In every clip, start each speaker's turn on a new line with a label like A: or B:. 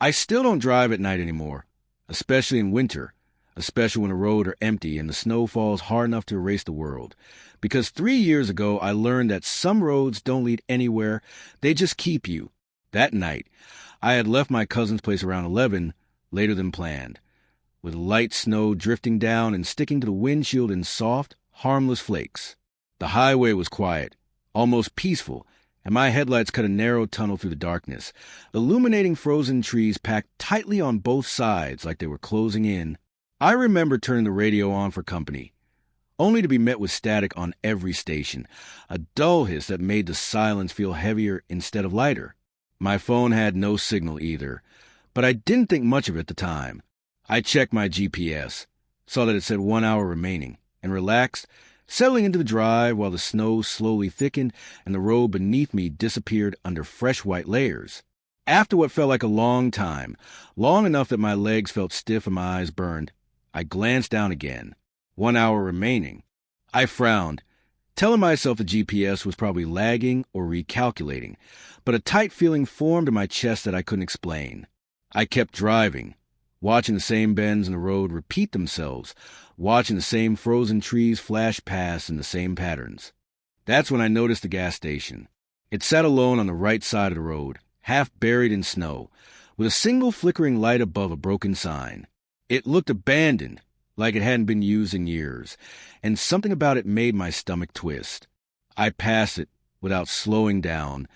A: I still don't drive at night anymore, especially in winter, especially when the roads are empty and the snow falls hard enough to erase the world. Because 3 years ago, I learned that some roads don't lead anywhere, they just keep you. That night, I had left my cousin's place around 11, later than planned, with light snow drifting down and sticking to the windshield in soft, harmless flakes. The highway was quiet, almost peaceful, and my headlights cut a narrow tunnel through the darkness, illuminating frozen trees packed tightly on both sides like they were closing in. I remember turning the radio on for company, only to be met with static on every station, a dull hiss that made the silence feel heavier instead of lighter. My phone had no signal either, but I didn't think much of it at the time. I checked my GPS, saw that it said 1 hour remaining, and relaxed, settling into the drive while the snow slowly thickened and the road beneath me disappeared under fresh white layers. After what felt like a long time, long enough that my legs felt stiff and my eyes burned, I glanced down again. 1 hour remaining. I frowned, telling myself the GPS was probably lagging or recalculating, but a tight feeling formed in my chest that I couldn't explain. I kept driving, watching the same bends in the road repeat themselves, watching the same frozen trees flash past in the same patterns. That's when I noticed the gas station. It sat alone on the right side of the road, half buried in snow, with a single flickering light above a broken sign. It looked abandoned, like it hadn't been used in years, and something about it made my stomach twist. I passed it without slowing down,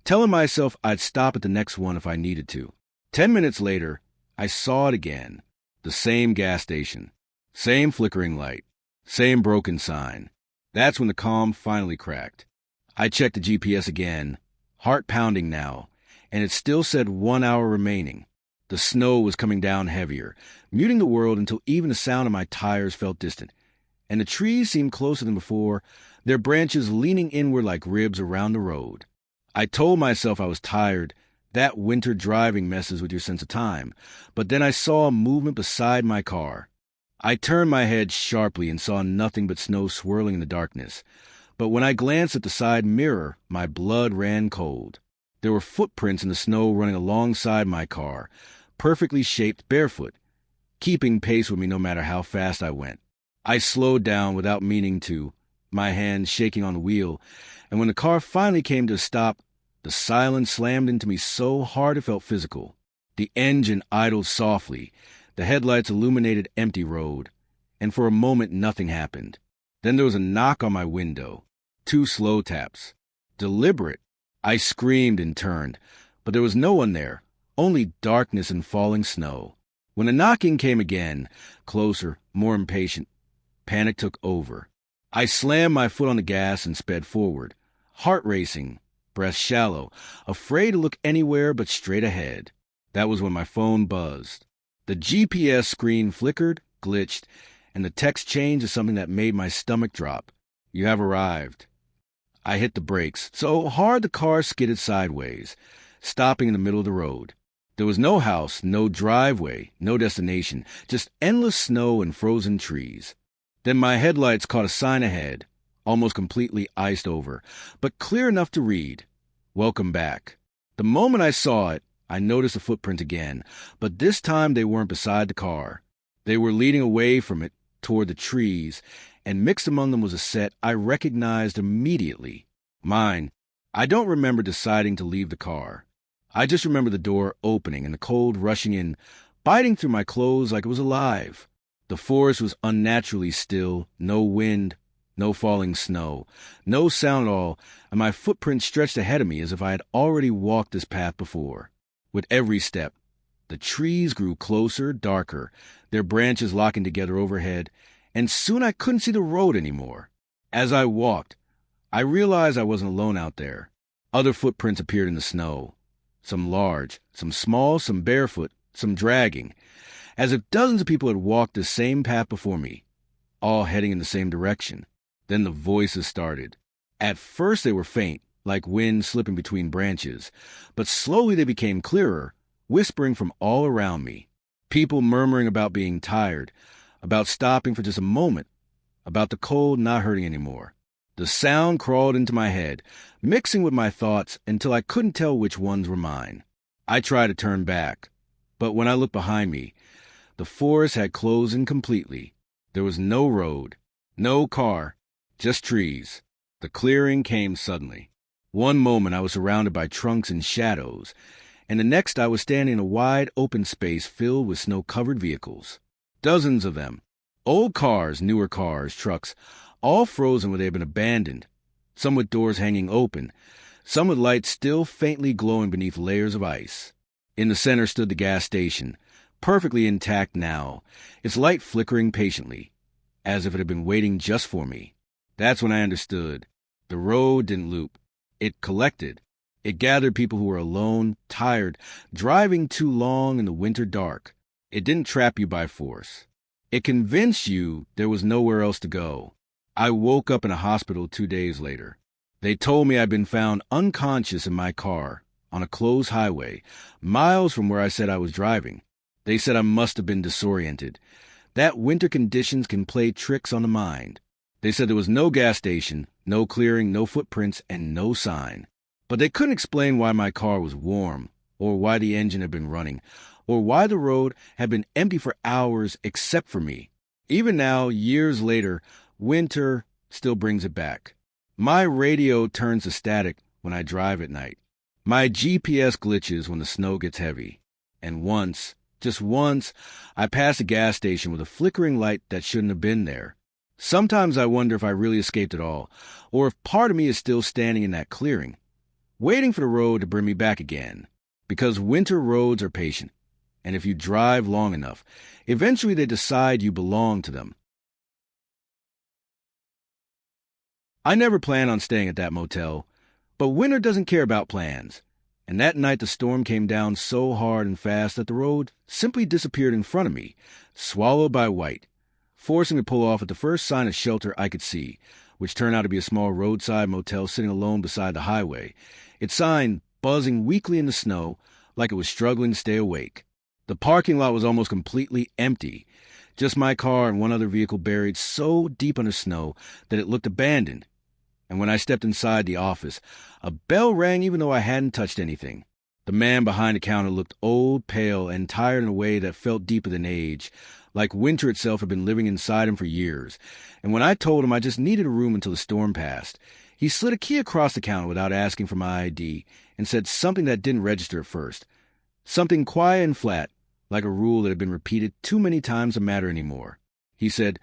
A: telling myself I'd stop at the next one if I needed to. 10 minutes later, I saw it again. The same gas station, same flickering light, same broken sign. That's when the calm finally cracked. I checked the GPS again, heart pounding now, and it still said 1 hour remaining. The snow was coming down heavier, muting the world until even the sound of my tires felt distant, and the trees seemed closer than before, their branches leaning inward like ribs around the road. I told myself I was tired. That winter driving messes with your sense of time. But then I saw a movement beside my car. I turned my head sharply and saw nothing but snow swirling in the darkness. But when I glanced at the side mirror, my blood ran cold. There were footprints in the snow running alongside my car, perfectly shaped barefoot, keeping pace with me no matter how fast I went. I slowed down without meaning to, my hands shaking on the wheel, and when the car finally came to a stop, the silence slammed into me so hard it felt physical. The engine idled softly, the headlights illuminated empty road, and for a moment nothing happened. Then there was a knock on my window. 2 slow taps. Deliberate. I screamed and turned, but there was no one there, only darkness and falling snow. When the knocking came again, closer, more impatient, panic took over. I slammed my foot on the gas and sped forward, heart racing, breath shallow, afraid to look anywhere but straight ahead. That was when my phone buzzed. The GPS screen flickered, glitched, and the text changed to something that made my stomach drop. You have arrived. I hit the brakes so hard the car skidded sideways, stopping in the middle of the road. There was no house, no driveway, no destination, just endless snow and frozen trees. Then my headlights caught a sign ahead, almost completely iced over, but clear enough to read, "Welcome back." The moment I saw it, I noticed the footprint again, but this time they weren't beside the car. They were leading away from it toward the trees, and mixed among them was a set I recognized immediately. Mine. I don't remember deciding to leave the car. I just remember the door opening and the cold rushing in, biting through my clothes like it was alive. The forest was unnaturally still, no wind, no falling snow, no sound at all, and my footprint stretched ahead of me as if I had already walked this path before. With every step, the trees grew closer, darker, their branches locking together overhead, and soon I couldn't see the road anymore. As I walked, I realized I wasn't alone out there. Other footprints appeared in the snow, some large, some small, some barefoot, some dragging, as if dozens of people had walked the same path before me, all heading in the same direction. Then the voices started. At first they were faint, like wind slipping between branches, but slowly they became clearer, whispering from all around me. People murmuring about being tired, about stopping for just a moment, about the cold not hurting anymore. The sound crawled into my head, mixing with my thoughts until I couldn't tell which ones were mine. I tried to turn back, But when I looked behind me, the forest had closed in completely. There was no road, no car, just trees. The clearing came suddenly. One moment I was surrounded by trunks and shadows, and the next I was standing in a wide open space filled with snow-covered vehicles. Dozens of them. Old cars, newer cars, trucks, all frozen where they had been abandoned. Some with doors hanging open, some with lights still faintly glowing beneath layers of ice. In the center stood the gas station, perfectly intact now, its light flickering patiently, as if it had been waiting just for me. That's when I understood. The road didn't loop. It collected. It gathered people who were alone, tired, driving too long in the winter dark. It didn't trap you by force. It convinced you there was nowhere else to go. I woke up in a hospital 2 days later. They told me I'd been found unconscious in my car, on a closed highway, miles from where I said I was driving. They said I must have been disoriented. That winter conditions can play tricks on the mind. They said there was no gas station, no clearing, no footprints, and no sign. But they couldn't explain why my car was warm, or why the engine had been running, or why the road had been empty for hours except for me. Even now, years later, winter still brings it back. My radio turns to static when I drive at night. My GPS glitches when the snow gets heavy. And once, just once, I passed a gas station with a flickering light that shouldn't have been there. Sometimes I wonder if I really escaped at all, or if part of me is still standing in that clearing, waiting for the road to bring me back again. Because winter roads are patient, and if you drive long enough, eventually they decide you belong to them. I never planned on staying at that motel, but winter doesn't care about plans. And that night the storm came down so hard and fast that the road simply disappeared in front of me, swallowed by white, forcing me to pull off at the first sign of shelter I could see, which turned out to be a small roadside motel sitting alone beside the highway, its sign buzzing weakly in the snow like it was struggling to stay awake. The parking lot was almost completely empty, just my car and one other vehicle buried so deep under snow that it looked abandoned. And when I stepped inside the office, a bell rang even though I hadn't touched anything. The man behind the counter looked old, pale, and tired in a way that felt deeper than age, like winter itself had been living inside him for years. And when I told him I just needed a room until the storm passed, he slid a key across the counter without asking for my ID and said something that didn't register at first. Something quiet and flat, like a rule that had been repeated too many times to matter anymore. He said,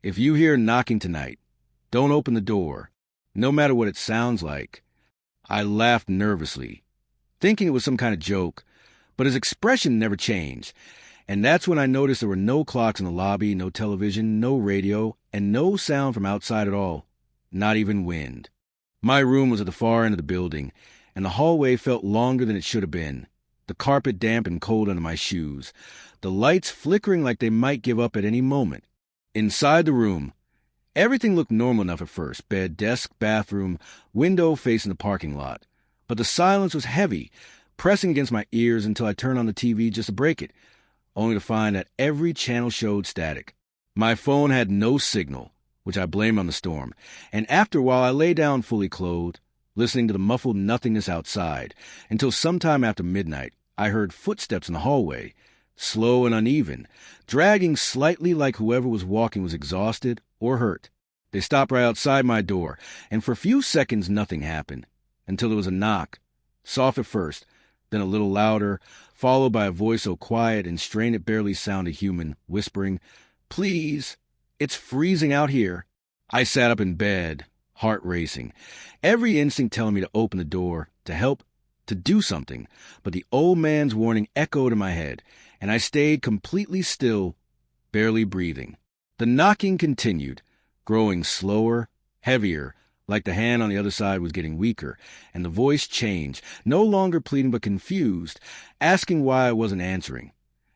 A: "If you hear knocking tonight, don't open the door, no matter what it sounds like." I laughed nervously, thinking it was some kind of joke, but his expression never changed. And that's when I noticed there were no clocks in the lobby, no television, no radio, and no sound from outside at all, not even wind. My room was at the far end of the building, and the hallway felt longer than it should have been, the carpet damp and cold under my shoes, the lights flickering like they might give up at any moment. Inside the room, everything looked normal enough at first, bed, desk, bathroom, window facing the parking lot. But the silence was heavy, pressing against my ears until I turned on the TV just to break it, only to find that every channel showed static. My phone had no signal, which I blamed on the storm, and after a while I lay down fully clothed, listening to the muffled nothingness outside, until sometime after midnight I heard footsteps in the hallway, slow and uneven, dragging slightly like whoever was walking was exhausted or hurt. They stopped right outside my door, and for a few seconds nothing happened, until there was a knock, soft at first, then a little louder, followed by a voice so quiet and strained it barely sounded human, whispering, "Please, it's freezing out here." I sat up in bed, heart racing, every instinct telling me to open the door, to help, to do something, but the old man's warning echoed in my head, and I stayed completely still, barely breathing. The knocking continued, growing slower, heavier, like the hand on the other side was getting weaker, and the voice changed, no longer pleading but confused, asking why I wasn't answering,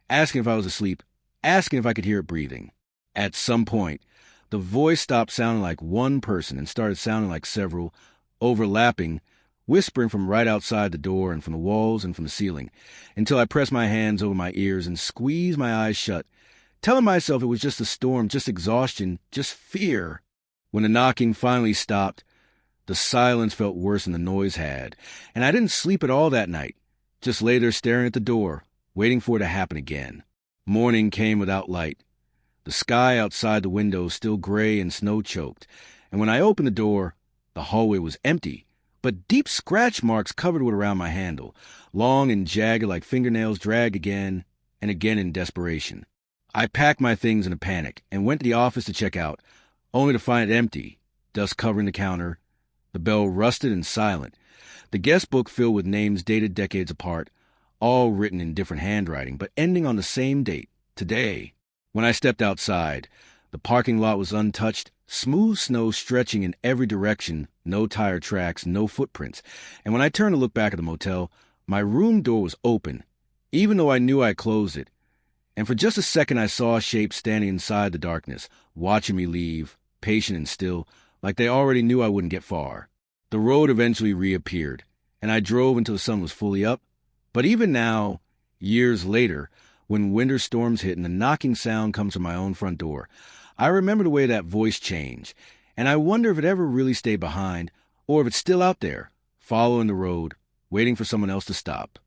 A: asking if I was asleep, asking if I could hear it breathing. At some point, the voice stopped sounding like one person and started sounding like several, overlapping, whispering from right outside the door and from the walls and from the ceiling, until I pressed my hands over my ears and squeezed my eyes shut, telling myself it was just a storm, just exhaustion, just fear. When the knocking finally stopped, the silence felt worse than the noise had, and I didn't sleep at all that night, just lay there staring at the door, waiting for it to happen again. Morning came without light. The sky outside the window still gray and snow-choked, and when I opened the door, the hallway was empty, but deep scratch marks covered what around my handle, long and jagged like fingernails dragged again and again in desperation. I packed my things in a panic and went to the office to check out, only to find it empty, dust covering the counter, the bell rusted and silent, the guest book filled with names dated decades apart, all written in different handwriting, but ending on the same date, today. When I stepped outside, the parking lot was untouched, smooth snow stretching in every direction, no tire tracks, no footprints. And when I turned to look back at the motel, my room door was open, even though I knew I closed it. And for just a second I saw a shape standing inside the darkness, watching me leave, patient and still, like they already knew I wouldn't get far. The road eventually reappeared, and I drove until the sun was fully up. But even now, years later, when winter storms hit and the knocking sound comes from my own front door, I remember the way that voice changed, and I wonder if it ever really stayed behind, or if it's still out there, following the road, waiting for someone else to stop.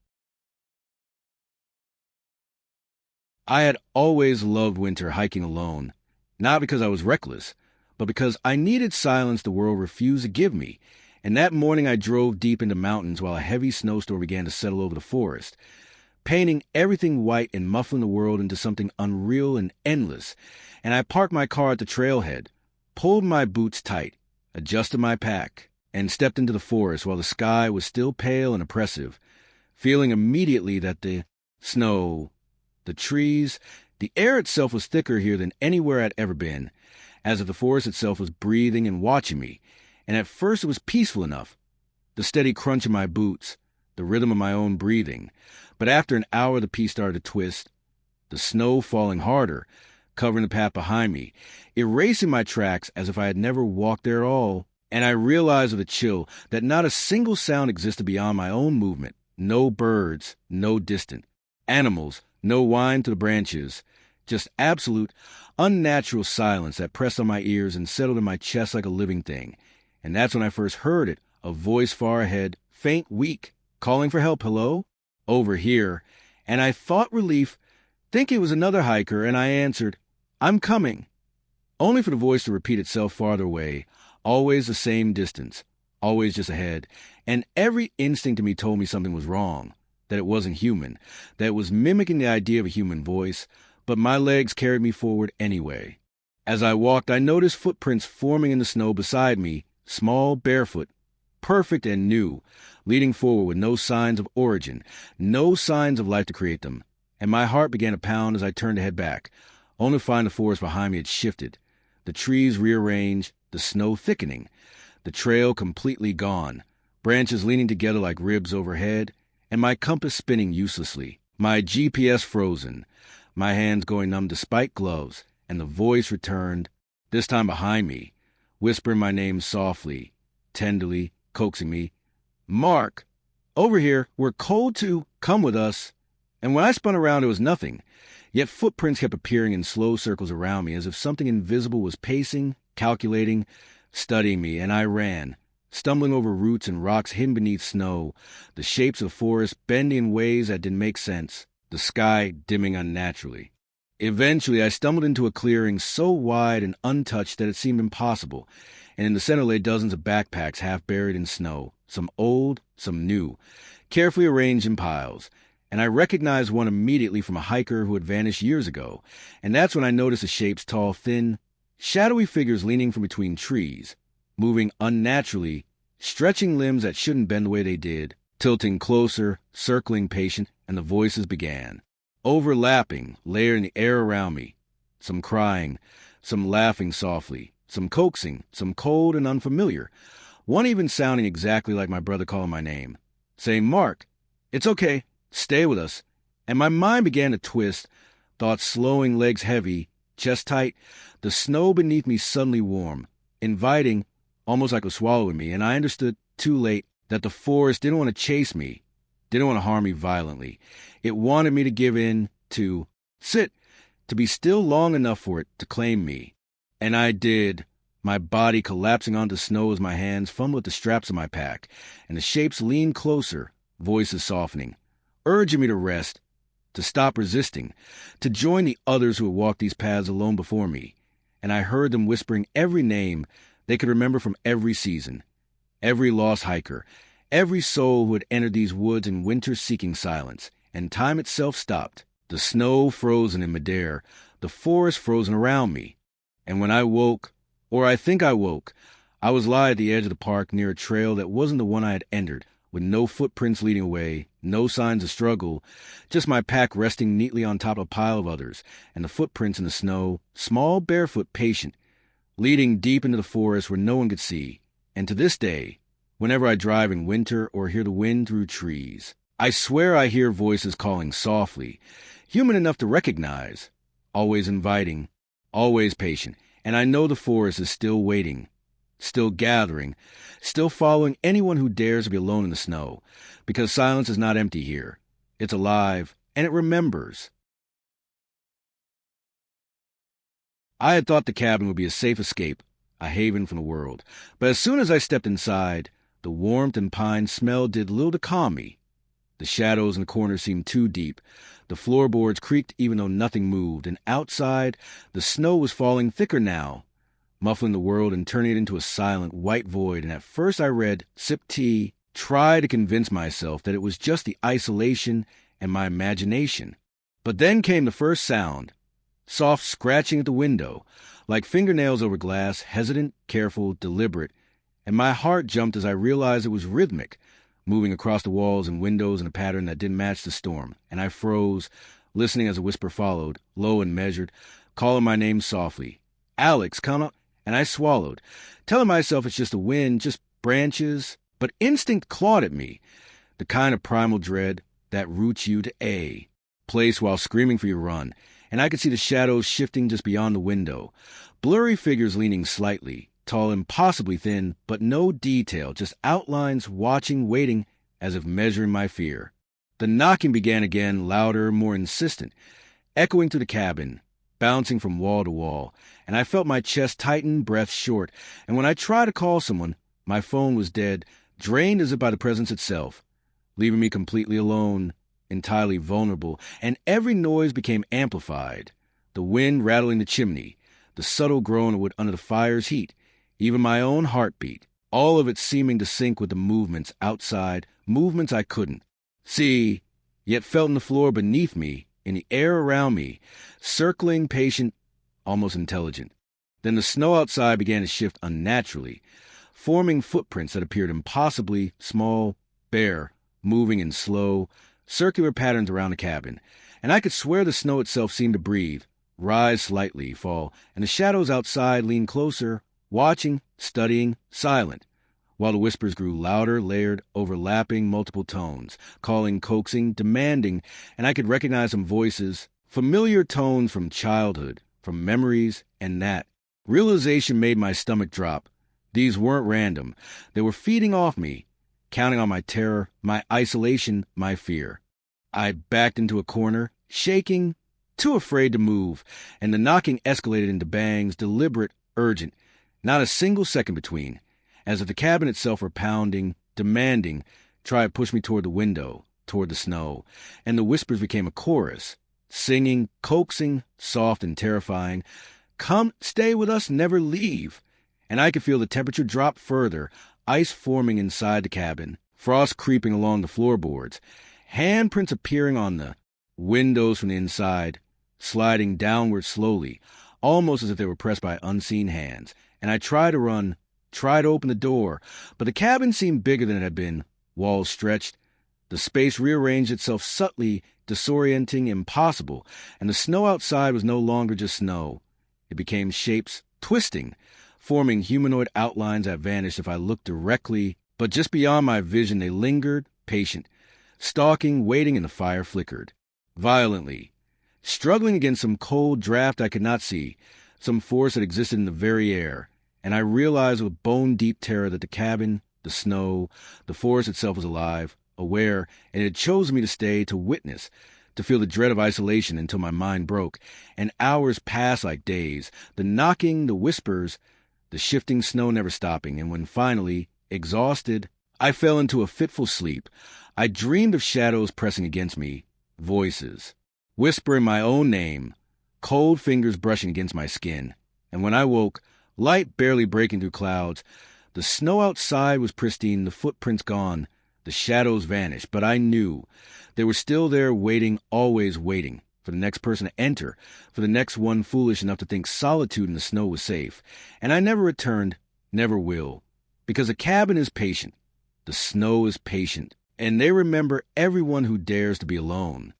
A: I had always loved winter hiking alone, not because I was reckless, but because I needed silence the world refused to give me, and that morning I drove deep into mountains while a heavy snowstorm began to settle over the forest, painting everything white and muffling the world into something unreal and endless, and I parked my car at the trailhead, pulled my boots tight, adjusted my pack, and stepped into the forest while the sky was still pale and oppressive, feeling immediately that the snow, the trees, the air itself was thicker here than anywhere I'd ever been, as if the forest itself was breathing and watching me, and at first it was peaceful enough, the steady crunch of my boots, the rhythm of my own breathing, but after an hour the peace started to twist, the snow falling harder, covering the path behind me, erasing my tracks as if I had never walked there at all, and I realized with a chill that not a single sound existed beyond my own movement, no birds, no distant animals, no whine through the branches, just absolute, unnatural silence that pressed on my ears and settled in my chest like a living thing. And that's when I first heard it, a voice far ahead, faint, weak, calling for help. Hello? Over here. And I thought relief, thinking it was another hiker, and I answered, I'm coming. Only for the voice to repeat itself farther away, always the same distance, always just ahead, and every instinct in me told me something was wrong, that it wasn't human, that it was mimicking the idea of a human voice, but my legs carried me forward anyway. As I walked, I noticed footprints forming in the snow beside me, small, barefoot, perfect and new, leading forward with no signs of origin, no signs of life to create them, and my heart began to pound as I turned to head back, only to find the forest behind me had shifted, the trees rearranged, the snow thickening, the trail completely gone, branches leaning together like ribs overhead, and my compass spinning uselessly, my GPS frozen, my hands going numb despite gloves, and the voice returned, this time behind me, whispering my name softly, tenderly, coaxing me, Mark, over here, we're cold too, come with us. And when I spun around, there was nothing, yet footprints kept appearing in slow circles around me as if something invisible was pacing, calculating, studying me, and I ran, stumbling over roots and rocks hidden beneath snow, the shapes of the forest bending in ways that didn't make sense, the sky dimming unnaturally. Eventually, I stumbled into a clearing so wide and untouched that it seemed impossible, and in the center lay dozens of backpacks half buried in snow, some old, some new, carefully arranged in piles, and I recognized one immediately from a hiker who had vanished years ago, and that's when I noticed the shape's tall, thin, shadowy figures leaning from between trees, moving unnaturally, stretching limbs that shouldn't bend the way they did, tilting closer, circling patient, and the voices began, overlapping, layered in the air around me, some crying, some laughing softly, some coaxing, some cold and unfamiliar, one even sounding exactly like my brother calling my name, saying, Mark, it's okay, stay with us. And my mind began to twist, thoughts slowing, legs heavy, chest tight, the snow beneath me suddenly warm, inviting, almost like it was swallowing me, and I understood too late that the forest didn't want to chase me, didn't want to harm me violently. It wanted me to give in, to sit, to be still long enough for it to claim me. And I did, my body collapsing onto snow as my hands fumbled at the straps of my pack, and the shapes leaned closer, voices softening, urging me to rest, to stop resisting, to join the others who had walked these paths alone before me. And I heard them whispering every name they could remember from every season, every lost hiker, every soul who had entered these woods in winter seeking silence. And time itself stopped, the snow frozen in midair, the forest frozen around me. And when I woke, or I think I woke, I was lying at the edge of the park near a trail that wasn't the one I had entered, with no footprints leading away, no signs of struggle, just my pack resting neatly on top of a pile of others, and the footprints in the snow, small, barefoot, patient, leading deep into the forest where no one could see. And to this day, whenever I drive in winter or hear the wind through trees, I swear I hear voices calling softly, human enough to recognize, always inviting, always patient, and I know the forest is still waiting, still gathering, still following anyone who dares to be alone in the snow, because silence is not empty here. It's alive, and it remembers. I had thought the cabin would be a safe escape, a haven from the world, but as soon as I stepped inside, the warmth and pine smell did little to calm me. The shadows in the corner seemed too deep. The floorboards creaked even though nothing moved, and outside, the snow was falling thicker now, muffling the world and turning it into a silent, white void. And at first I read, sipped tea, tried to convince myself that it was just the isolation and my imagination. But then came the first sound, soft scratching at the window, like fingernails over glass, hesitant, careful, deliberate, and my heart jumped as I realized it was rhythmic, moving across the walls and windows in a pattern that didn't match the storm. And I froze, listening as a whisper followed, low and measured, calling my name softly. Alex, come up. And I swallowed, telling myself it's just the wind, just branches. But instinct clawed at me, the kind of primal dread that roots you to A, place while screaming for you to run. And I could see the shadows shifting just beyond the window, blurry figures leaning slightly, tall, impossibly thin, but no detail, just outlines watching, waiting, as if measuring my fear. The knocking began again, louder, more insistent, echoing through the cabin, bouncing from wall to wall, and I felt my chest tighten, breath short, and when I tried to call someone, my phone was dead, drained as if by the presence itself, leaving me completely alone, entirely vulnerable, and every noise became amplified. The wind rattling the chimney, the subtle groan of wood under the fire's heat, even my own heartbeat, all of it seeming to sync with the movements outside, movements I couldn't see, yet felt in the floor beneath me, in the air around me, circling, patient, almost intelligent. Then the snow outside began to shift unnaturally, forming footprints that appeared impossibly small, bare, moving in slow, circular patterns around the cabin. And I could swear the snow itself seemed to breathe, rise slightly, fall, and the shadows outside leaned closer, watching, studying, silent, while the whispers grew louder, layered, overlapping, multiple tones, calling, coaxing, demanding, and I could recognize some voices, familiar tones from childhood, from memories, and that realization made my stomach drop. These weren't random. They were feeding off me, counting on my terror, my isolation, my fear. I backed into a corner, shaking, too afraid to move, and the knocking escalated into bangs, deliberate, urgent, not a single second between, as if the cabin itself were pounding, demanding, try to push me toward the window, toward the snow, and the whispers became a chorus, singing, coaxing, soft and terrifying, "Come, stay with us, never leave." And I could feel the temperature drop further, ice forming inside the cabin, frost creeping along the floorboards, handprints appearing on the windows from the inside, sliding downward slowly, almost as if they were pressed by unseen hands. And I tried to run, tried to open the door, but the cabin seemed bigger than it had been, walls stretched. The space rearranged itself subtly, disorienting, impossible, and the snow outside was no longer just snow. It became shapes, twisting, forming humanoid outlines that vanished if I looked directly, but just beyond my vision they lingered, patient, stalking, waiting, and the fire flickered. Violently, struggling against some cold draft I could not see, some force that existed in the very air, and I realized with bone-deep terror that the cabin, the snow, the forest itself was alive, aware, and it had chosen me to stay, to witness, to feel the dread of isolation until my mind broke, and hours passed like days, the knocking, the whispers, the shifting snow never stopping, and when finally, exhausted, I fell into a fitful sleep, I dreamed of shadows pressing against me, voices, whispering my own name, cold fingers brushing against my skin. And when I woke, light barely breaking through clouds, the snow outside was pristine, the footprints gone, the shadows vanished, but I knew they were still there waiting, always waiting, for the next person to enter, for the next one foolish enough to think solitude in the snow was safe. And I never returned, never will, because a cabin is patient, the snow is patient, and they remember everyone who dares to be alone.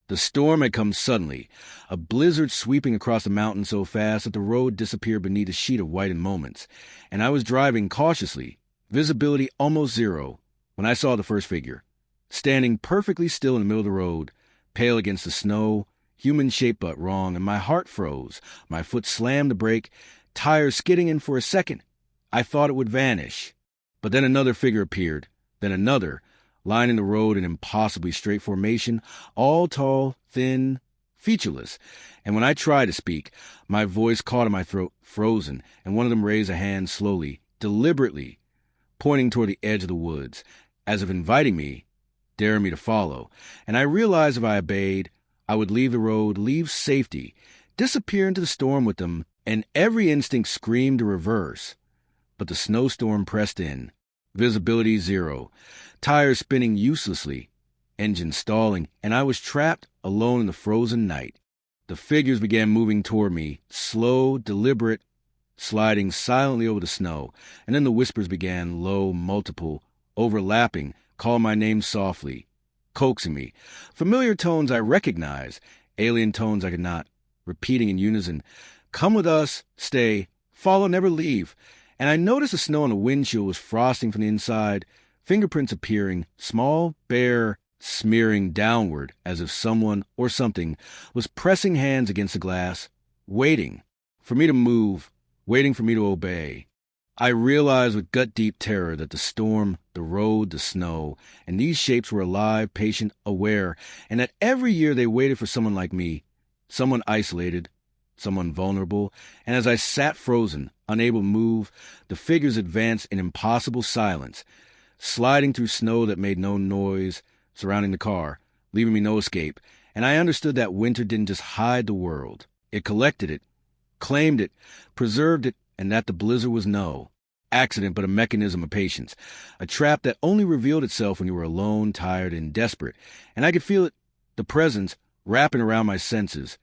A: The storm had come suddenly, a blizzard sweeping across the mountain so fast that the road disappeared beneath a sheet of white in moments, and I was driving cautiously, visibility almost zero, when I saw the first figure, standing perfectly still in the middle of the road, pale against the snow, human shape but wrong, and my heart froze. My foot slammed the brake, tires skidding in for a second. I thought it would vanish. But then another figure appeared, then another, lining the road in impossibly straight formation, all tall, thin, featureless. And when I tried to speak, my voice caught in my throat, frozen, and one of them raised a hand slowly, deliberately, pointing toward the edge of the woods, as if inviting me, daring me to follow. And I realized if I obeyed, I would leave the road, leave safety, disappear into the storm with them, and every instinct screamed to reverse. But the snowstorm pressed in, visibility zero, tires spinning uselessly, engine stalling, and I was trapped alone in the frozen night. The figures began moving toward me, slow, deliberate, sliding silently over the snow, and then the whispers began, low, multiple, overlapping, calling my name softly, coaxing me. Familiar tones I recognized, alien tones I could not, repeating in unison, "Come with us, stay, follow, never leave." And I noticed the snow on the windshield was frosting from the inside, fingerprints appearing, small, bare, smearing downward as if someone or something was pressing hands against the glass, waiting for me to move, waiting for me to obey. I realized with gut-deep terror that the storm, the road, the snow, and these shapes were alive, patient, aware, and that every year they waited for someone like me, someone isolated, someone vulnerable. And as I sat frozen, unable to move, the figures advanced in impossible silence, sliding through snow that made no noise, surrounding the car, leaving me no escape. And I understood that winter didn't just hide the world. It collected it, claimed it, preserved it, and that the blizzard was no accident but a mechanism of patience, a trap that only revealed itself when you were alone, tired, and desperate. And I could feel it, the presence, wrapping around my senses,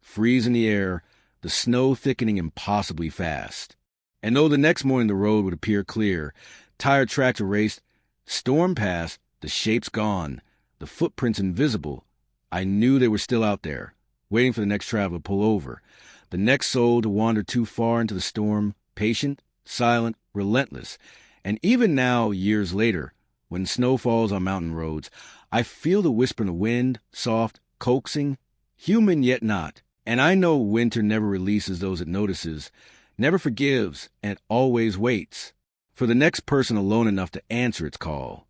A: freeze in the air, the snow thickening impossibly fast. And though the next morning the road would appear clear, tire tracks erased, storm past, the shapes gone, the footprints invisible, I knew they were still out there, waiting for the next traveler to pull over, the next soul to wander too far into the storm, patient, silent, relentless. And even now, years later, when snow falls on mountain roads, I feel the whisper in the wind, soft, coaxing, human yet not. And I know winter never releases those it notices, never forgives, and it always waits for the next person alone enough to answer its call.